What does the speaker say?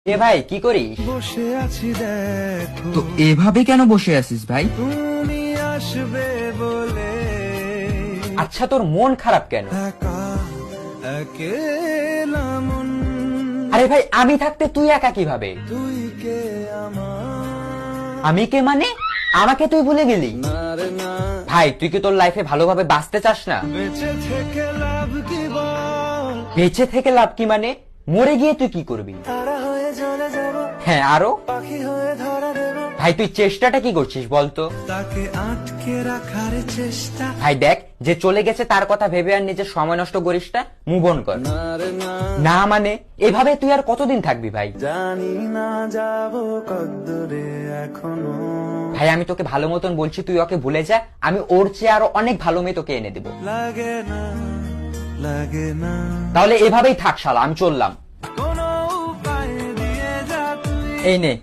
এ ভাই কি করিস? বসে আছি দেখো তো এভাবে কেন বসে আছিস ভাই? তুমি আসবে বলে আচ্ছা তোর মন খারাপ কেন? একা একেলা মন আরে ভাই আমি থাকতে তুই একা কিভাবে? তুই কে আমার আমি কে মানে? আমাকে তুই ভুলে গেলি? না রে না ভাই তুই কি তোর লাইফে ভালোভাবে বাঁচতে চাস না? বেঁচে থেকে লাভ কি বল বেঁচে থেকে লাভ কি মানে? মরে গিয়ে তুই কি করবি? তারা হয়ে চলে যাব হ্যাঁ আরো? পাখি হয়ে ধরা দেব ভাই তুই চেষ্টাটা কি করছিস বলতো? তাকে আটকে রাখার চেষ্টা ভাই দেখ যে চলে গেছে তার কথা ভেবে আর নিজের সময় নষ্ট করিস না, মুভ অন কর। না রে না না মানে এভাবে তুই আর কতদিন থাকবি ভাই? জানি না যাব কদ্দুরে এখনো ভাই আমি তোকে ভালো মতন বলছি তুই ওকে ভুলে যা, আমি ওর চেয়ে আরো অনেক ভালো মেয়ে তোকে এনে দেবো। লাগে না লাগে না তাহলে এভাবেই থাক শালা, আমি চললাম। কোনো উপায় দিয়ে যা তুই এই নে